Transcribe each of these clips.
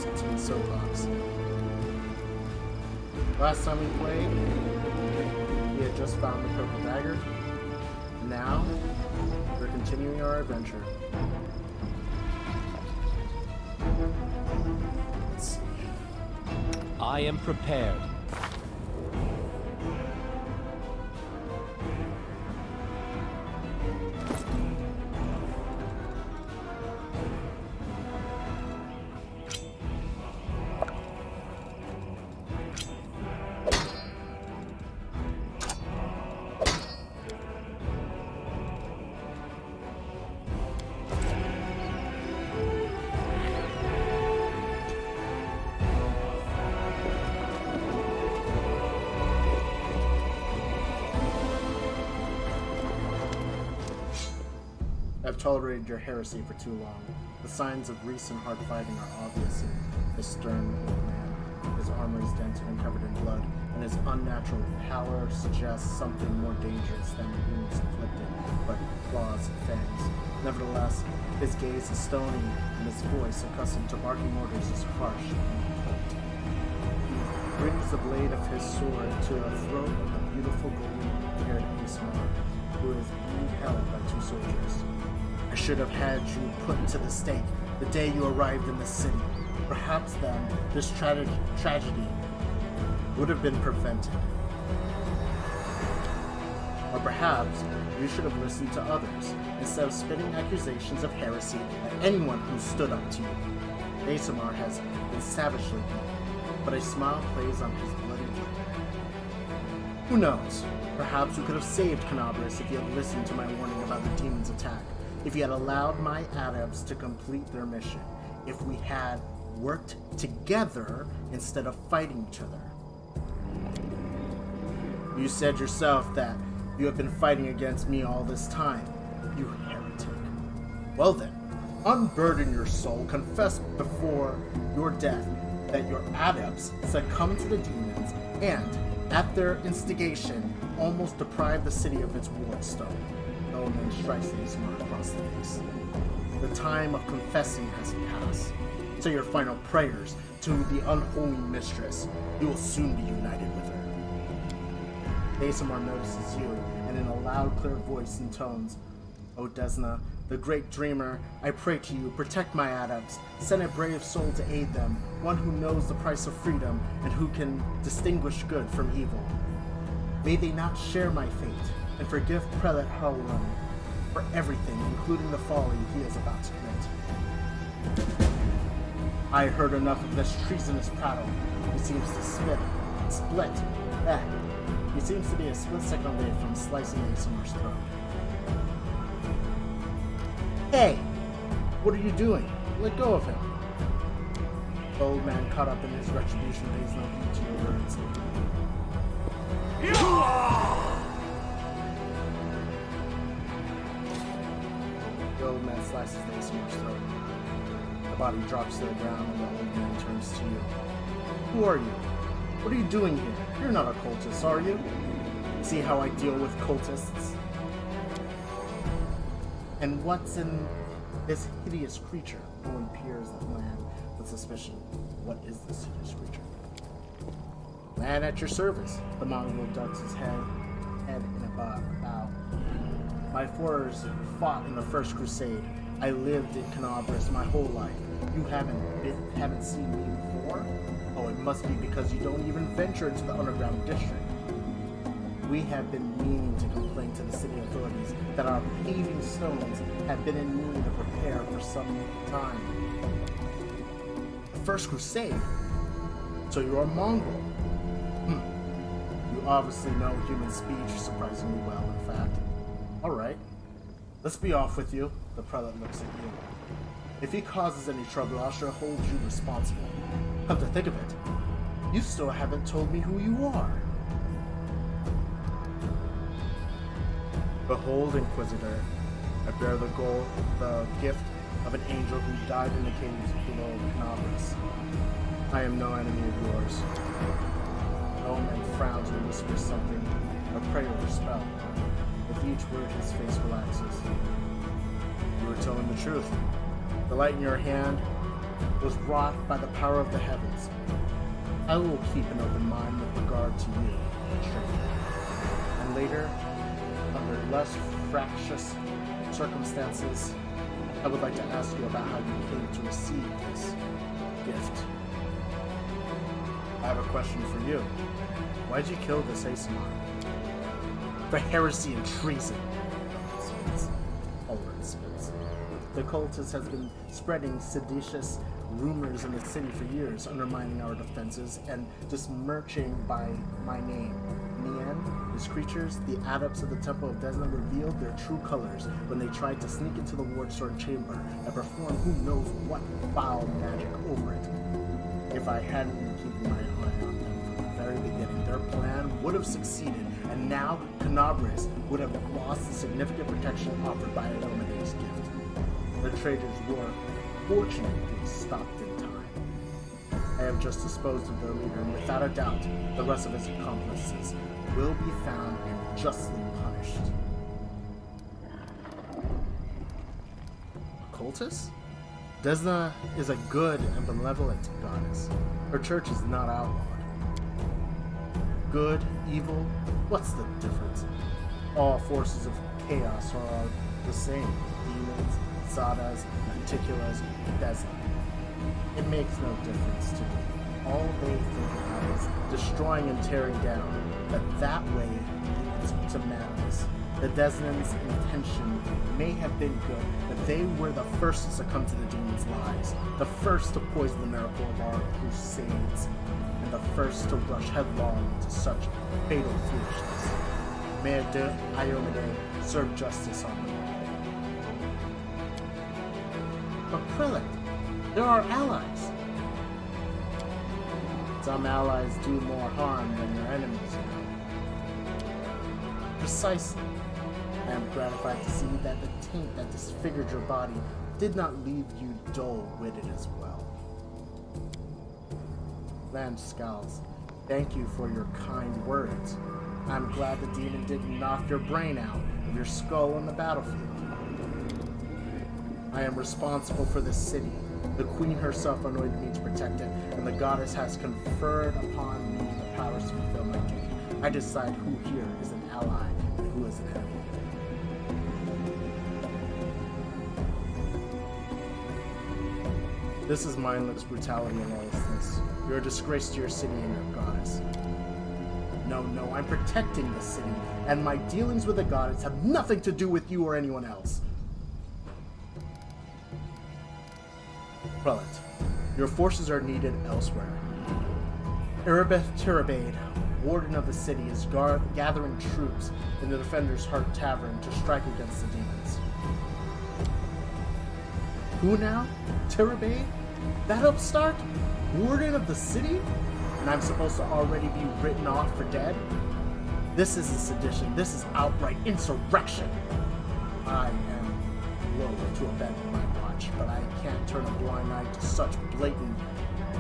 closer to the soapbox. Last time we played, we had just found the purple dagger. Now, we're continuing our adventure. Let's see. I am prepared. I've tolerated your heresy for too long. The signs of recent hard fighting are obvious in the stern old man. His armor is dented and covered in blood, and his unnatural pallor suggests something more dangerous than wounds inflicted, but claws and fangs. Nevertheless, his gaze is stony, and his voice, accustomed to barking orders, is harsh and cold. He brings the blade of his sword to the throat of a beautiful golden-haired Ismar, who is being held by two soldiers. I should have had you put to the stake the day you arrived in the city. Perhaps then this tragedy would have been prevented. Or perhaps you should have listened to others, instead of spitting accusations of heresy at anyone who stood up to you. Asamar has been savagely beaten, but a smile plays on his bloody lip. Who knows? Perhaps we could have saved Canabras if you had listened to my warning about the demon's attack. If you had allowed my adepts to complete their mission, if we had worked together instead of fighting each other. You said yourself that you have been fighting against me all this time, you heretic. Well then, unburden your soul, confess before your death that your adepts succumbed to the demons and, at their instigation, almost deprived the city of its ward stone. The old man strikes Ismar across the face. The time of confessing has passed. Say your final prayers to the unholy mistress. You will soon be united with her. Asamar notices you, and in a loud, clear voice and tones, O Desna, the great dreamer, I pray to you, protect my adepts. Send a brave soul to aid them, one who knows the price of freedom and who can distinguish good from evil. May they not share my fate, and forgive Prelate Howland for everything, including the folly he is about to commit. I heard enough of this treasonous prattle. He seems to split. He seems to be a split second away from slicing Asamar's throat. Hey! What are you doing? Let go of him. The old man, caught up in his retribution, pays no heed to your words. The old man slices the Asamar's throat. The body drops to the ground and the old man turns to you. Who are you? What are you doing here? You're not a cultist, are you? See how I deal with cultists? And what's in this hideous creature? Owen peers at the man with suspicion. What is this hideous creature? Man at your service. The mongrel ducks his head in a bow. My forefathers fought in the First Crusade. I lived in Canabras my whole life. You haven't seen me before? Oh, it must be because you don't even venture into the underground district. We have been meaning to complain to the city authorities that our paving stones have been in need of repair for some time. The First Crusade? So you're a Mongol? You obviously know human speech surprisingly well, in fact. Alright, let's be off with you. The prelate looks at you. If he causes any trouble, I shall hold you responsible. Come to think of it, you still haven't told me who you are. Behold, Inquisitor, I bear the gift of an angel who died in the caves below Canabras. I am no enemy of yours. The old man frowns and whispers something, a prayer or spell. With each word, his face relaxes. You were telling the truth. The light in your hand was wrought by the power of the heavens. I will keep an open mind with regard to you, stranger. And later, under less fractious circumstances, I would like to ask you about how you came to receive this gift. I have a question for you. Why'd you kill this Asimar? For heresy and treason. Spits. Ulrich spits. The cultist has been spreading seditious rumors in the city for years, undermining our defenses and besmirching by my name. In the end, his creatures, the adepts of the Temple of Desna, revealed their true colors when they tried to sneak into the Ward Sword Chamber and perform who knows what foul magic over it. If I hadn't been keeping my eye on them from the very beginning, their plan would have succeeded, and now Canabres would have lost the significant protection offered by Iomede's gift. The traitors were fortunately stopped in time. I have just disposed of their leader, and without a doubt, the rest of his accomplices will be found and justly punished. A cultist? Desna is a good and benevolent goddess. Her church is not outlawed. Good, evil, what's the difference? All forces of chaos are the same. Demons, Sadas, Anticulas, Desna. It makes no difference to me. All they think about is destroying and tearing down, but that way leads to madness. The Desnans' intention may have been good, but they were the first to succumb to the demon's lies, the first to poison the miracle of our crusades, and the first to rush headlong into such fatal foolishness. May Iomade serve justice on them all. But Prelate, there are allies. Some allies do more harm than their enemies, you know. Precisely. I am gratified to see that the taint that disfigured your body did not leave you dull-witted as well. Land scowls. Thank you for your kind words. I'm glad the demon didn't knock your brain out of your skull on the battlefield. I am responsible for this city. The queen herself anointed me to protect it, and the goddess has conferred upon me the powers to fulfill my duty. I decide who here is an ally and who is an enemy. This is mindless brutality and lawlessness. You're a disgrace to your city and your goddess. No, I'm protecting the city, and my dealings with the goddess have nothing to do with you or anyone else. Prelate, your forces are needed elsewhere. Erebeth Tirabade, warden of the city, is gathering troops in the Defender's Heart Tavern to strike against the demons. Who now? Tirabade? That upstart? Warden of the city? And I'm supposed to already be written off for dead? This isn't sedition. This is outright insurrection. I am loath to abandon my watch, but I can't turn a blind eye to such blatant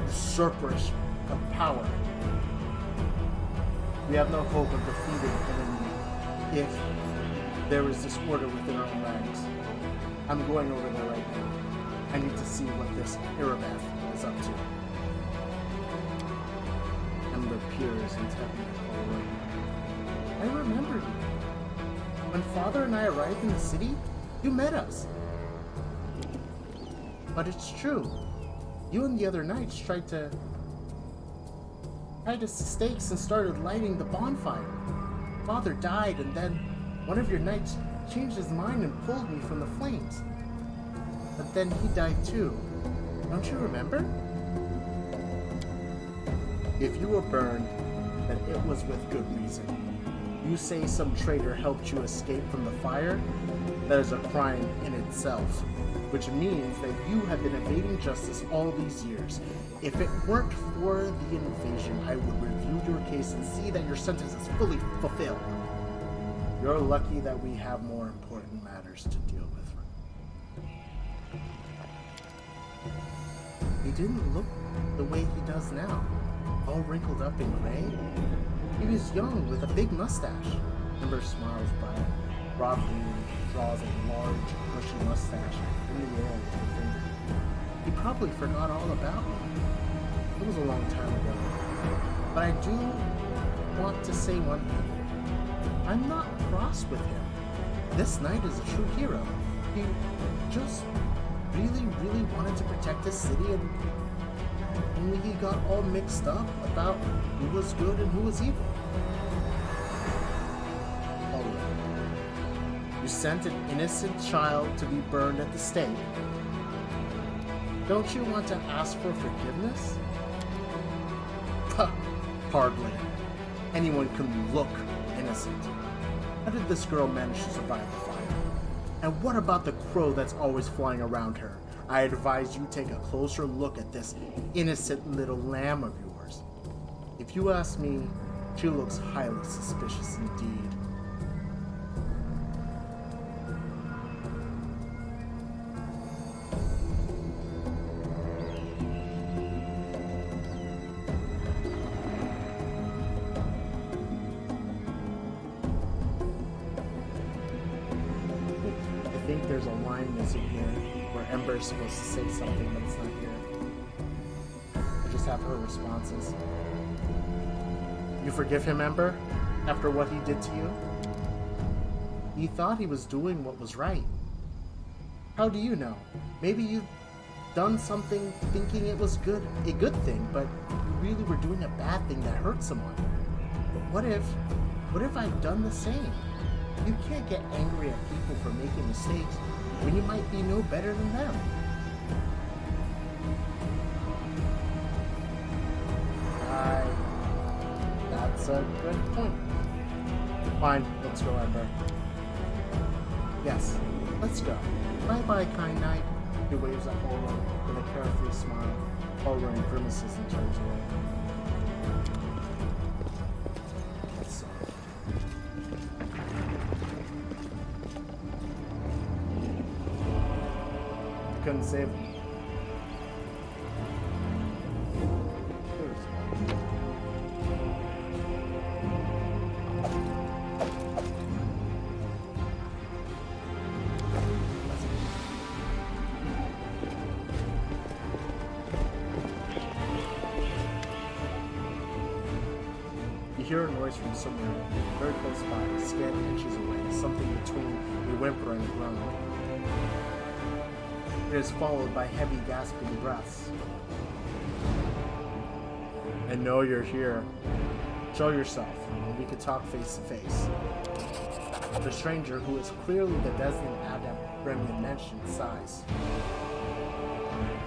usurpers of power. We have no hope of defeating an enemy if there is disorder within our own ranks. I'm going over there right now. I need to see what this Erebeth is up to. Ember peers intently at the hallway. I remember you. When Father and I arrived in the city, you met us. But it's true. You and the other knights tried to stakes and started lighting the bonfire. Father died, and then one of your knights changed his mind and pulled me from the flames. But then he died too. Don't you remember? If you were burned, then it was with good reason. You say some traitor helped you escape from the fire? That is a crime in itself, which means that you have been evading justice all these years. If it weren't for the invasion, I would review your case and see that your sentence is fully fulfilled. You're lucky that we have more important matters to deal with. He didn't look the way he does now, all wrinkled up in gray. He was young with a big mustache. Ember smiles bright. Broadly draws a large, bushy mustache in the air with her finger. He probably forgot all about me. It was a long time ago. But I do want to say one thing. I'm not cross with him. This knight is a true hero. He just really, really wanted to protect his city, and only he got all mixed up about who was good and who was evil. Oh, you sent an innocent child to be burned at the stake. Don't you want to ask for forgiveness? Hardly. Anyone can look innocent. How did this girl manage to survive the fire? And what about the crow that's always flying around her? I advise you take a closer look at this innocent little lamb of yours. If you ask me, she looks highly suspicious indeed. I think there's a line missing here where Ember is supposed to say something, but it's not here. I just have her responses. You forgive him, Ember, after what he did to you? He thought he was doing what was right. How do you know? Maybe you've done something thinking it was a good thing, but you really were doing a bad thing that hurt someone. But what if I've done the same? You can't get angry at people for making mistakes when you might be no better than them. That's a good point. Fine, let's go, Ember. Yes, let's go. Bye-bye, kind knight. He waves at Holroyd with a carefree smile. Holroyd grimaces and turns away. So. Couldn't save him. You hear a noise from somewhere, very close by, scant inches away, something between a whimper and a groan. It is followed by heavy gasping breaths. I know you're here. Show yourself, and we can talk face to face. The stranger, who is clearly the designated adept Remy mentioned, sighs.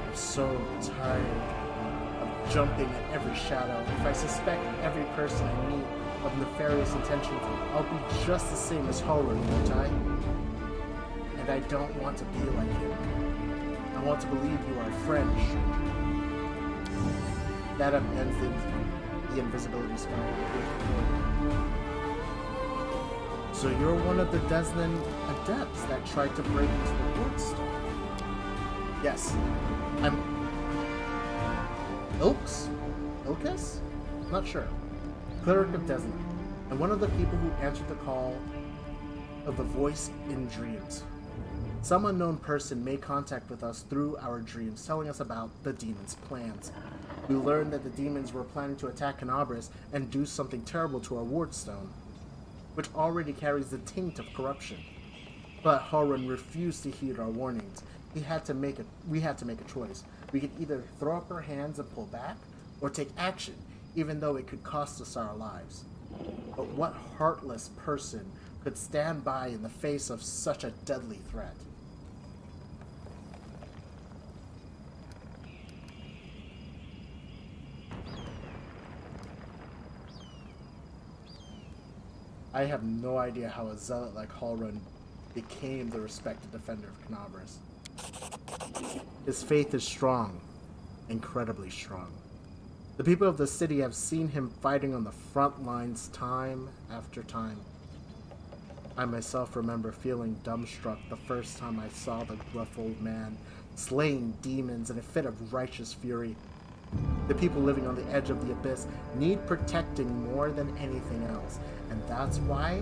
I'm so tired of jumping at every shadow. If I suspect every person I meet of nefarious intentions, I'll be just the same as Holroyd, won't I? And I don't want to be like him. I want to believe you are French. That ends the invisibility spell. So you're one of the Desnan adepts that tried to break into the Wardstone? Yes. I'm... Ilkus? Not sure. Cleric of Desnan, and one of the people who answered the call of the voice in dreams. Some unknown person made contact with us through our dreams, telling us about the demons' plans. We learned that the demons were planning to attack Canabris and do something terrible to our Wardstone, which already carries the taint of corruption. But Harun refused to heed our warnings. We had to make a choice. We could either throw up our hands and pull back, or take action, even though it could cost us our lives. But what heartless person could stand by in the face of such a deadly threat? I have no idea how a zealot like Halrun became the respected defender of Canabris. His faith is strong, incredibly strong. The people of the city have seen him fighting on the front lines time after time. I myself remember feeling dumbstruck the first time I saw the gruff old man slaying demons in a fit of righteous fury. The people living on the edge of the abyss need protecting more than anything else, and that's why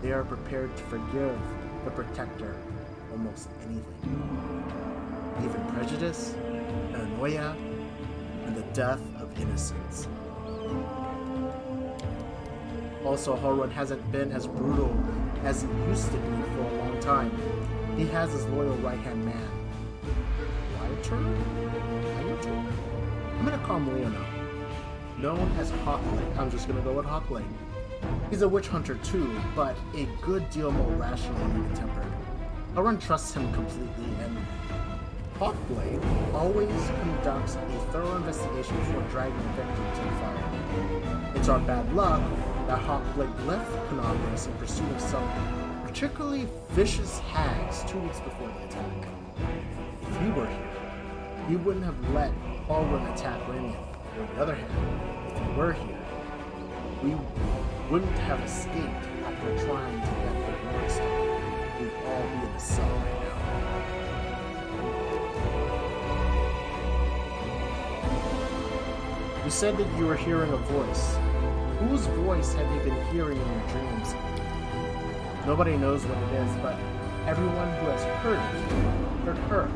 they are prepared to forgive the protector almost anything. even prejudice, paranoia, and the death of innocence. Also, Harun hasn't been as brutal as he used to be for a long time. He has his loyal right-hand man. I'm gonna call him Leona. Known as Hawkblade. I'm just gonna go with Hawkblade. He's a witch hunter too, but a good deal more rational and even-tempered. Harun trusts him completely, and Hawkblade always conducts a thorough investigation before dragging victims to the fire. It's our bad luck that Hawkblade left Congress in pursuit of some particularly vicious hags 2 weeks before the attack. If he were here, he wouldn't have let Harun attack Ramian. On the other hand, if he were here, we wouldn't have escaped after trying to get the word started. We'd all be in a cell right now. You said that you were hearing a voice. Whose voice have you been hearing in your dreams? Nobody knows what it is, but everyone who has heard it, heard her,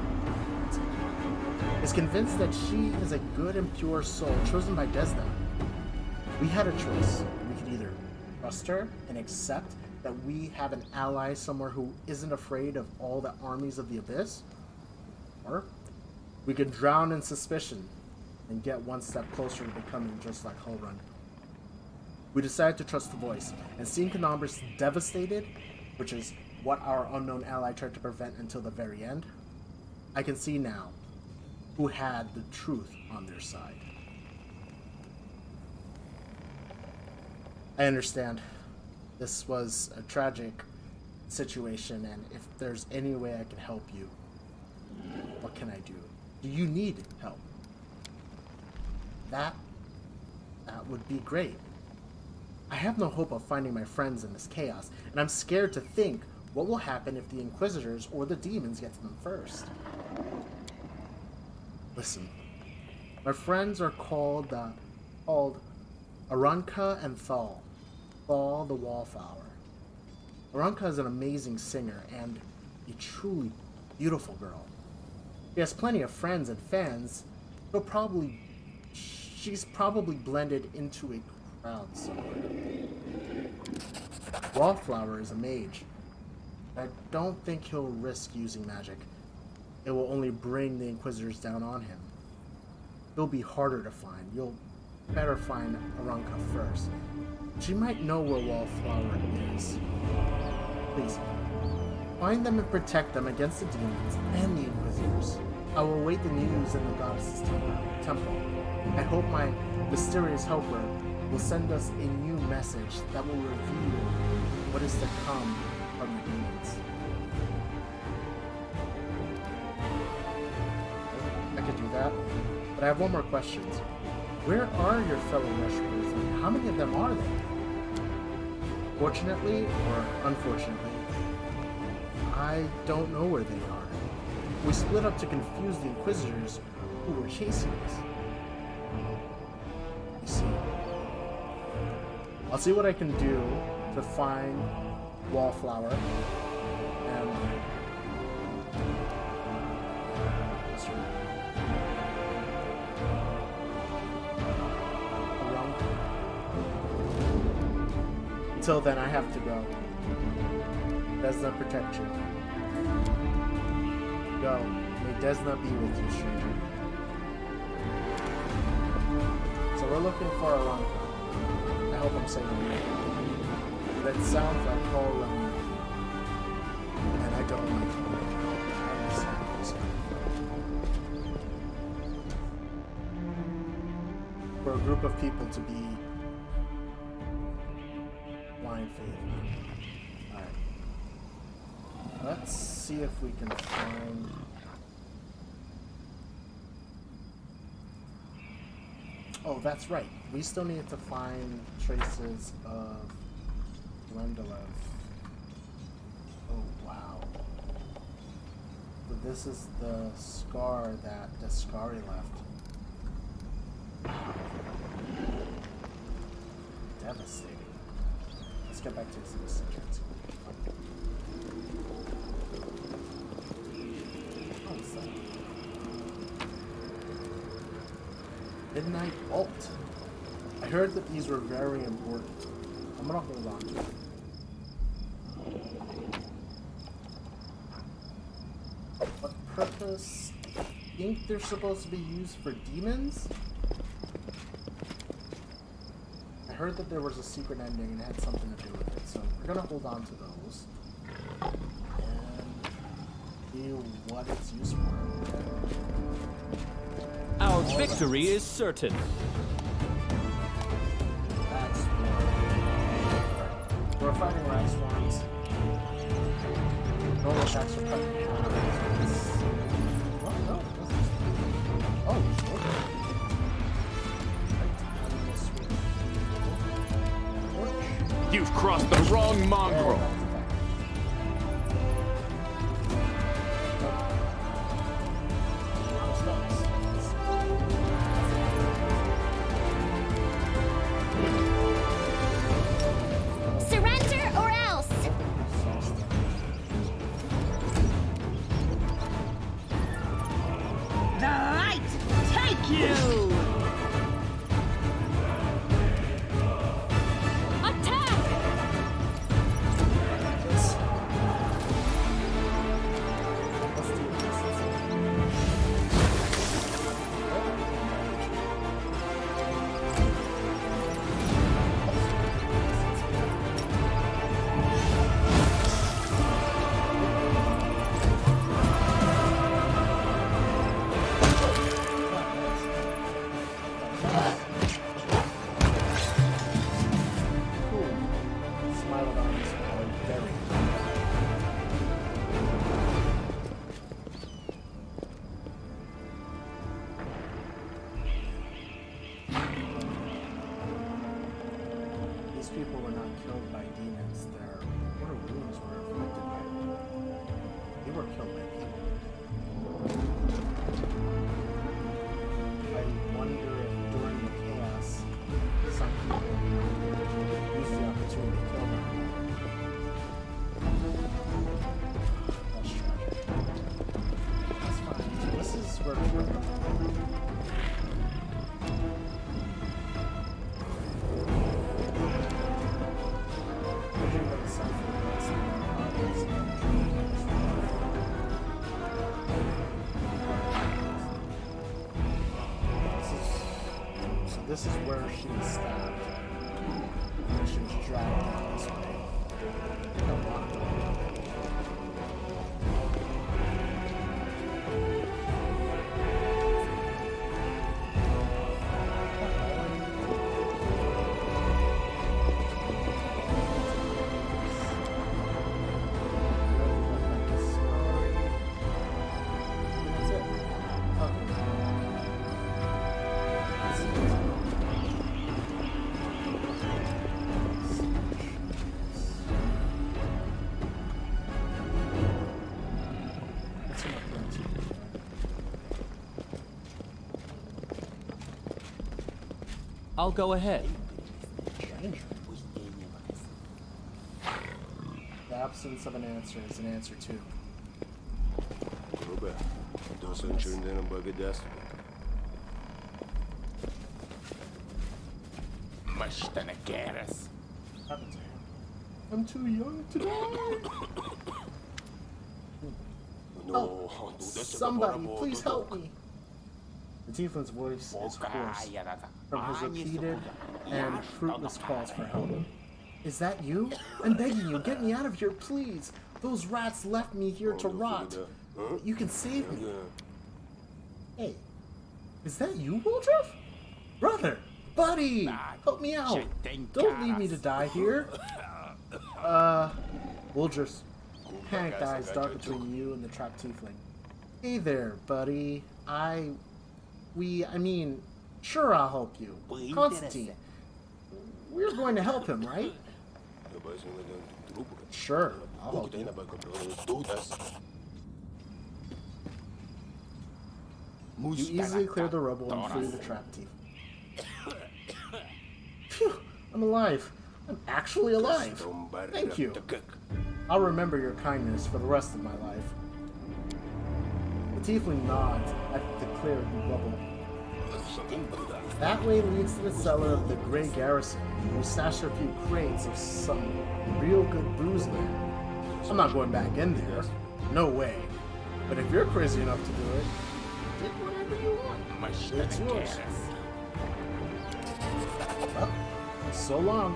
is convinced that she is a good and pure soul chosen by Desna. We had a choice. We could either trust her and accept that we have an ally somewhere who isn't afraid of all the armies of the Abyss, or we could drown in suspicion and get one step closer to becoming just like Harun. We decided to trust the voice, and seeing Conambris devastated, which is what our unknown ally tried to prevent until the very end, I can see now who had the truth on their side. I understand. This was a tragic situation, and if there's any way I can help you, what can I do? Do you need help? That would be great. I have no hope of finding my friends in this chaos, and I'm scared to think what will happen if the Inquisitors or the demons get to them first. Listen, my friends are called Aranka and Thal. Thal the Wallflower. Aranka is an amazing singer and a truly beautiful girl. She has plenty of friends and fans. She's probably blended into a crowd somewhere. Wallflower is a mage. I don't think he'll risk using magic. It will only bring the Inquisitors down on him. He'll be harder to find. You'll better find Aranka first. She might know where Wallflower is. Please, find them and protect them against the demons and the Inquisitors. I will await the news in the goddess's temple. I hope my mysterious helper will send us a new message that will reveal what is to come from the demons. I could do that, but I have one more question. Where are your fellow worshippers, and how many of them are there? Fortunately, or unfortunately, I don't know where they are. We split up to confuse the Inquisitors who were chasing us. You see, I'll see what I can do to find Wallflower and until then, I have to go. Desna protect you. Go. May Desna be with you, stranger. So we're looking for Aranka. I hope I'm saying it right. That sounds like Paul and I don't like it. I understand this. For a group of people to be blind faith. Alright. Let's see if we can find... Oh, that's right. We still need to find traces of Glendalev. Oh, wow. So this is the scar that Descari left. Wow. Devastating. Let's get back to this subject. Oh, what's that? Midnight Vault. I heard that these were very important. I'm gonna hold on to them. What purpose? I think they're supposed to be used for demons? I heard that there was a secret ending and it had something to do with it, so we're gonna hold on to those. And see what it's used for. Our victory is certain. That's what. We're fighting rat swarms. Normal attacks are cut in half. What? No, it doesn't. Oh, okay. You've crossed the wrong mongrel. Surrender or else! The light take you! Attack! These people were not killed by demons. Their mortal wounds were inflicted by them. They were killed by people. I wonder if during the chaos, some people used the opportunity to kill them. That's tragic. That's fine. So this is where we're going. This is where she was stabbed. And she was dragged this way. That's it. I'll go ahead. The absence of an answer is an answer too. Грубо. Должен чудным благодарствовать. Mashtanagaras. Happened to him. I'm too young to die. No, Somebody, please help me. The tiefling's voice is hoarse from his repeated and fruitless calls for help. Is that you? I'm begging you, get me out of here, please. Those rats left me here to rot. You can save me. Hey, is that you, Woldruff? Brother, buddy, help me out. Don't leave me to die here. Woldruff's panicked eyes dart between you and the trapped tiefling. Hey there, buddy. I mean, sure, I'll help you. Konstantin, we're going to help him, right? Sure, I'll help you. You easily clear the rubble and free the trapped tiefling. Phew, I'm alive. I'm actually alive. Thank you. I'll remember your kindness for the rest of my life. The tiefling nods at the cleared rubble. That way leads to the cellar of the Grey Garrison. We stashed a few crates of some real good booze there. I'm not going back in there. No way. But if you're crazy enough to do it, take whatever you want. It's yours. Well, so long.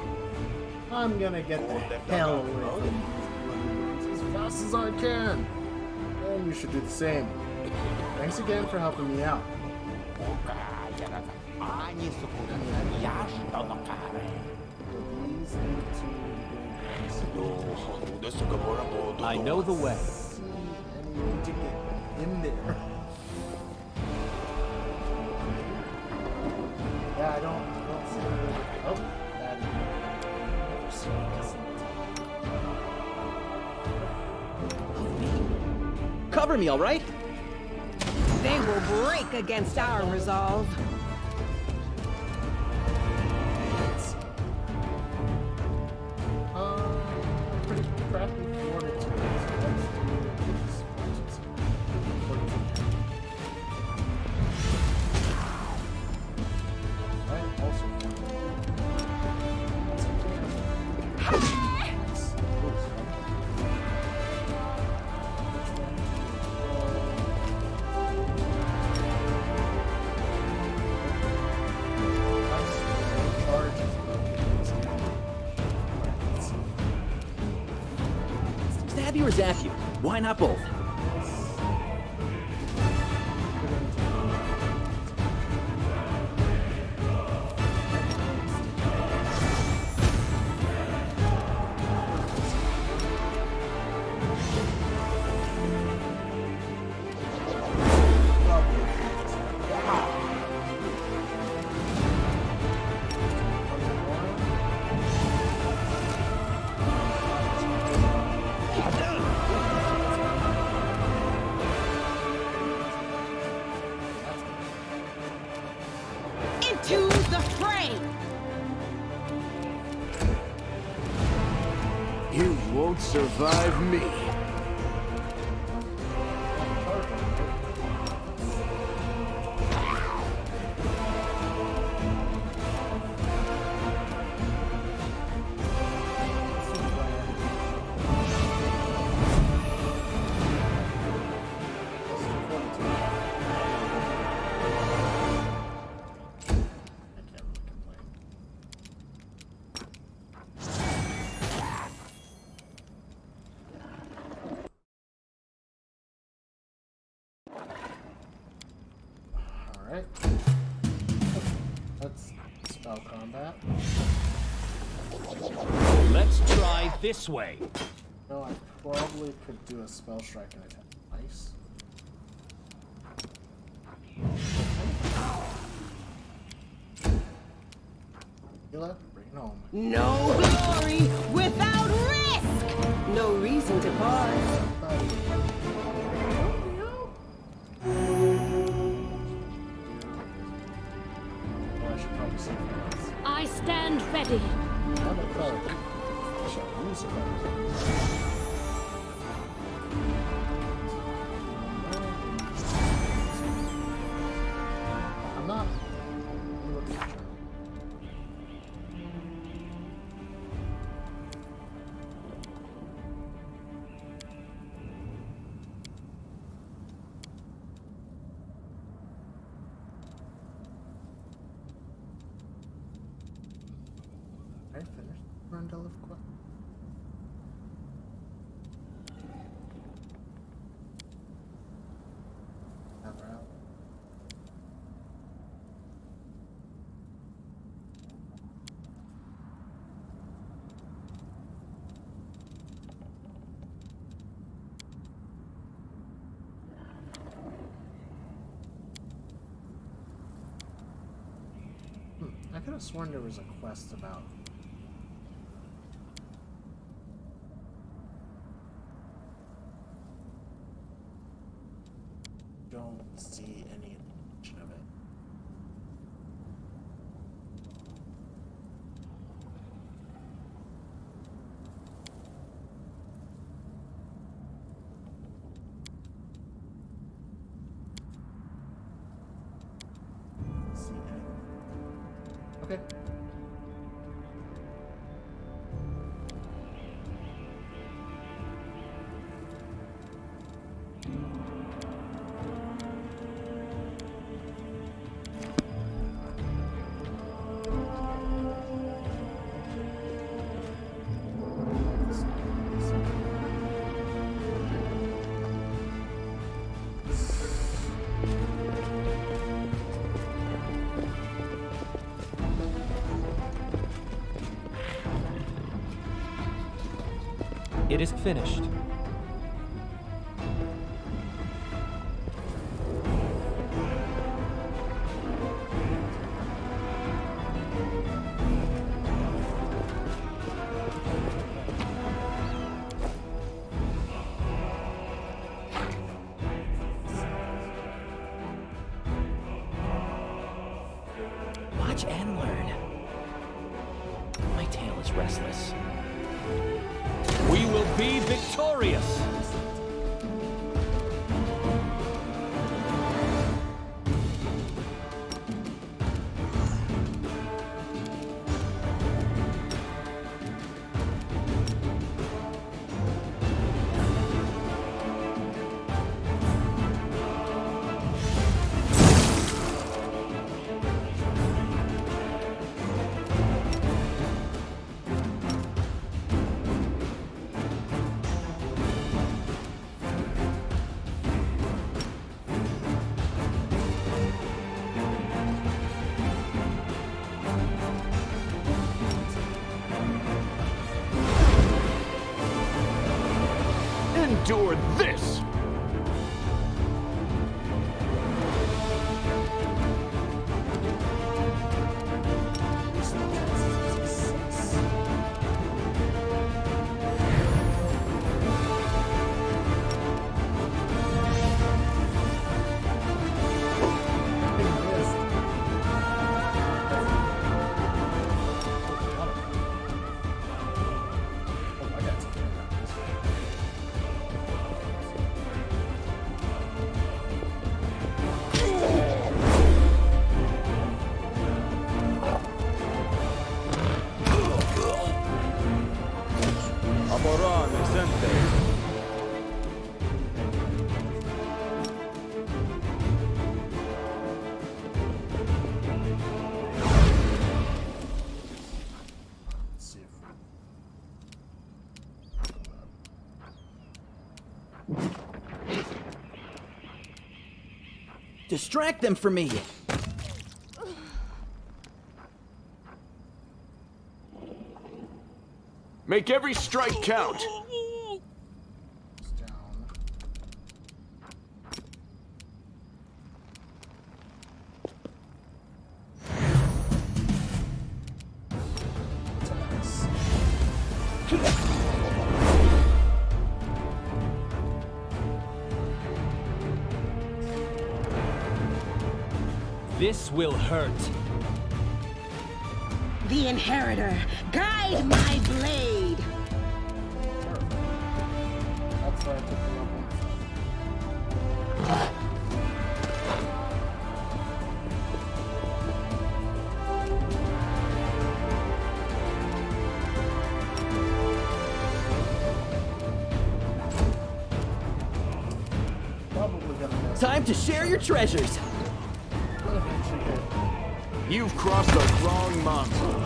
I'm gonna get the hell away from these bloody birds as fast as I can. And you should do the same. Thanks again for helping me out. I know the way. I need to get in there. Yeah, I don't see it. Oh, that never seen this. Cover me, all right? They will break against our resolve. Pretty crappy fortitude. So let's do this. Right, also Stab you or zap you? Why not both? Into the fray! You won't survive me. Alright. Let's spell combat. Let's try this way. No, I probably could do a spell strike and attack twice. Hila, bring it home. No glory without risk! No reason to pause. I should probably say this. I stand ready. I'm a cleric. I shall use it. I'm not. I'm looking at you. I finished Rondell of Quest. Never out. I could have sworn there was a quest about don't see any mention of it. See Okay. It is finished. Watch and learn. My tail is restless. We will be victorious! Endure this! Distract them from me. Make every strike count! This will hurt. The Inheritor, guide my blade! That's why I took the level. Probably gonna miss. Time to share your treasures. Gonna eventually hit. You've crossed the wrong monster.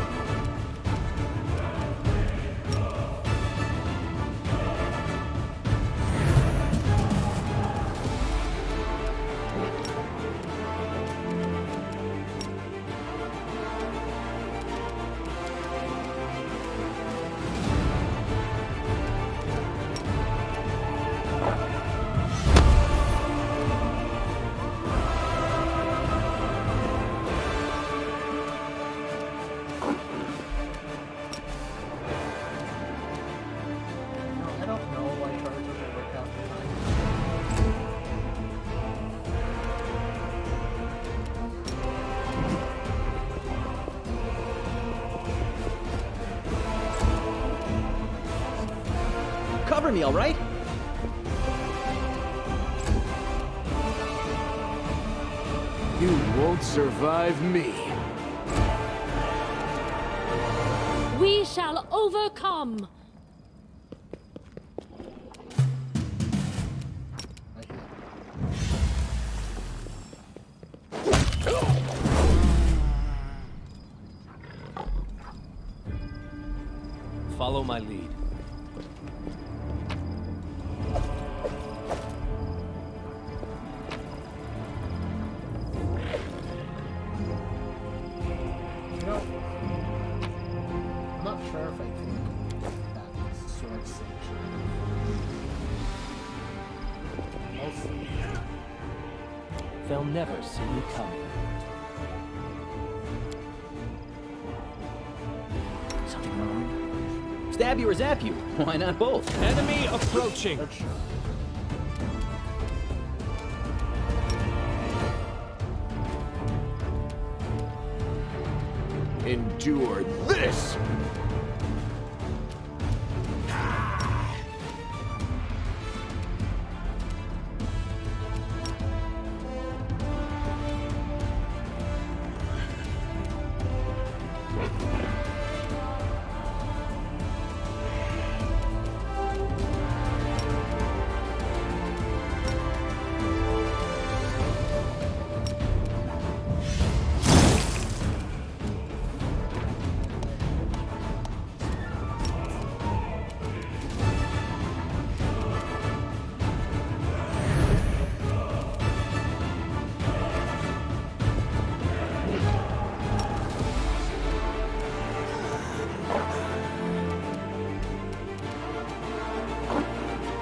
I don't know why charges will work out the time. Cover me, all right? You won't survive me. overcome. I hear. Follow my lead. You know, I'm not sure if I think that sword sanctuary. Mostly, They'll never see me coming. Something wrong? Stab you or zap you? Why not both? Enemy approaching. that's true. Endure this!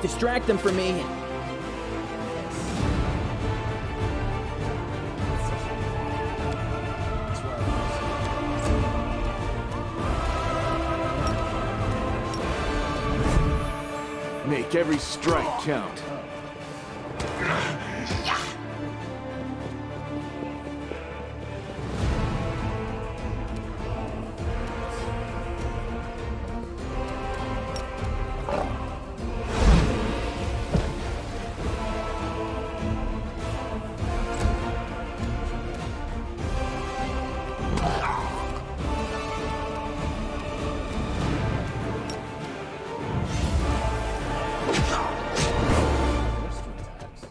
Distract them from me. That's where I Make every strike count. There's two attacks.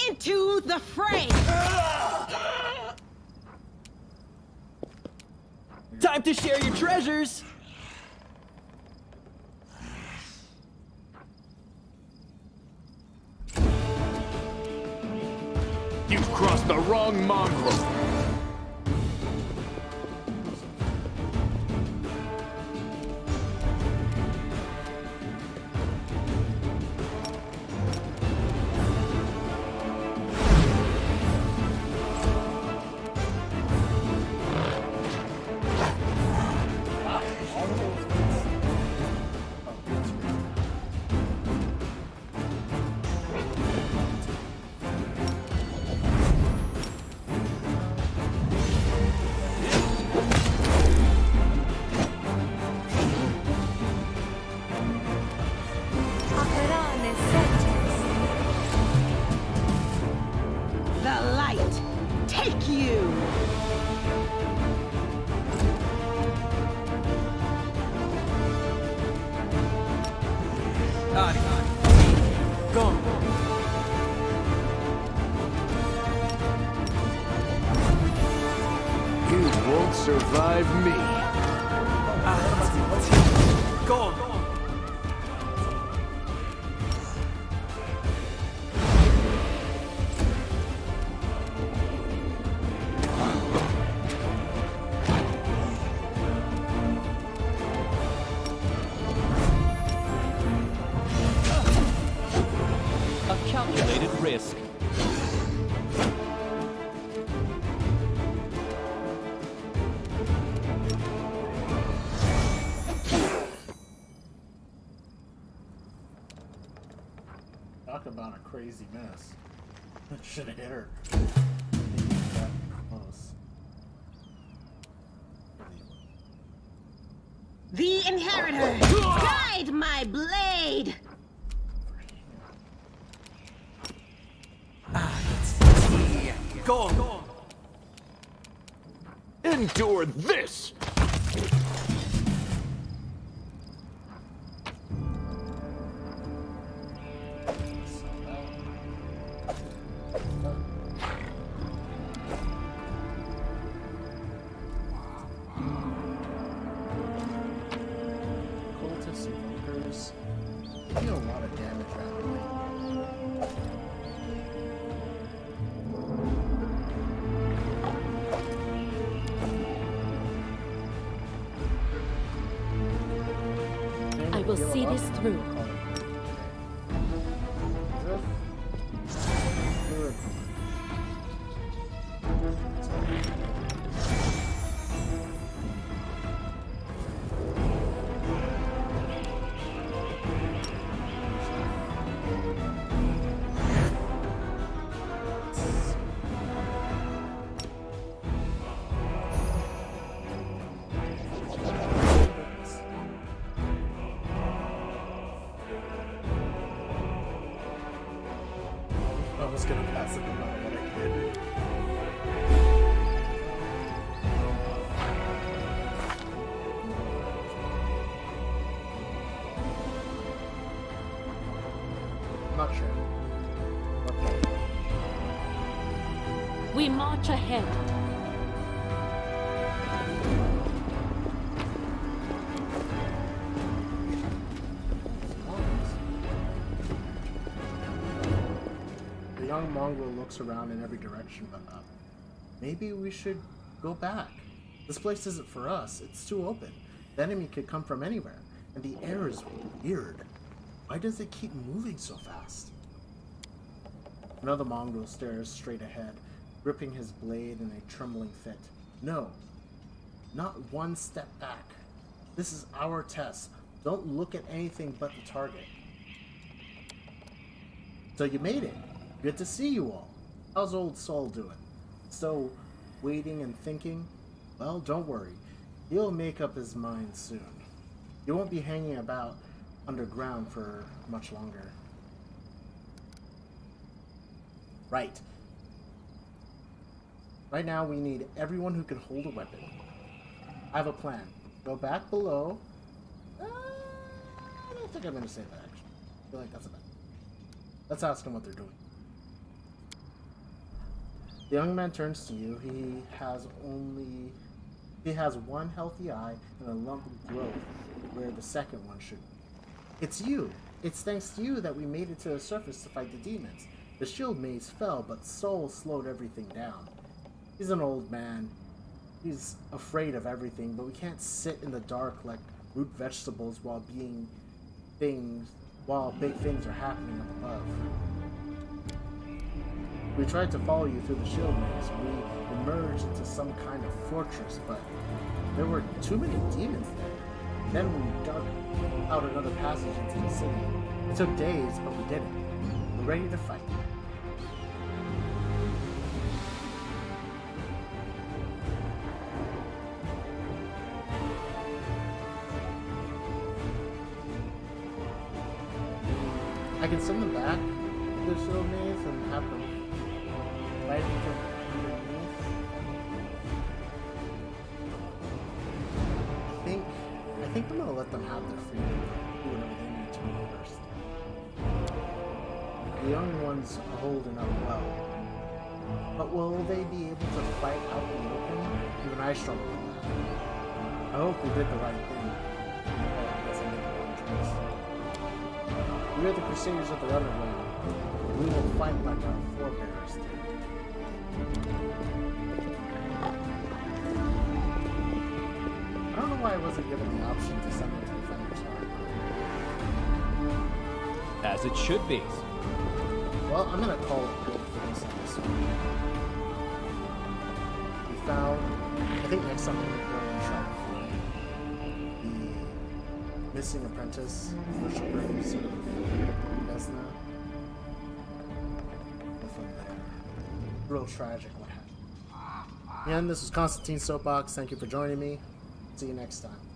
Into the fray! Time to share your treasures! You've crossed the wrong mongrel. The light! Take you! You won't survive me. A calculated risk. Talk about a crazy mess. Should have hit her. Didn't even get that close. inheritor! Guide my blade! Go on. Endure this! Cultists and bunkers. They deal a lot of damage rapidly. I will see this through. I was gonna pass it no matter what I did. I'm not sure. Okay. We march ahead. The young mongrel looks around in every direction but up. Maybe we should go back. This place isn't for us. It's too open. The enemy could come from anywhere, and the air is weird. Why does it keep moving so fast? Another mongrel stares straight ahead, gripping his blade in a trembling fit. No, not one step back. This is our test. Don't look at anything but the target. So you made it. Good to see you all. How's old Saul doing? Still waiting and thinking? Well, don't worry. He'll make up his mind soon. You won't be hanging about underground for much longer. Right. Right now we need everyone who can hold a weapon. I have a plan. Go back below. I don't think I'm going to say that, actually. I feel like that's a bad. Let's ask them what they're doing. The young man turns to you. He has one healthy eye and a lump of growth where the second one should be. It's you. It's thanks to you that we made it to the surface to fight the demons. The shield maze fell, but Soul slowed everything down. He's an old man. He's afraid of everything, but we can't sit in the dark like root vegetables while big things are happening up above. We tried to follow you through the shield maze. We emerged into some kind of fortress, but there were too many demons there. Then we dug out another passage into the city. It took days, but we did it. We're ready to fight. I can send them back to the shield maze and have them fight until underneath. I think I'm gonna let them have their freedom. Do whatever they need to do first. The young ones are holding up well, but will they be able to fight out in the open? Even I struggle with that. I hope we did the right thing. I guess I made the wrong choice. We are the Crusaders of the Underground. We will fight like our forebears did. I don't know why I wasn't given the option to send them to Defender's Heart. As it should be. Well, I'm gonna call it good for this episode. We found, I think next time we're gonna go and try to find the missing apprentice, worshippers of Desna. And from there, real tragic what happened. And this was Konstantin Soapbox. Thank you for joining me. See you next time.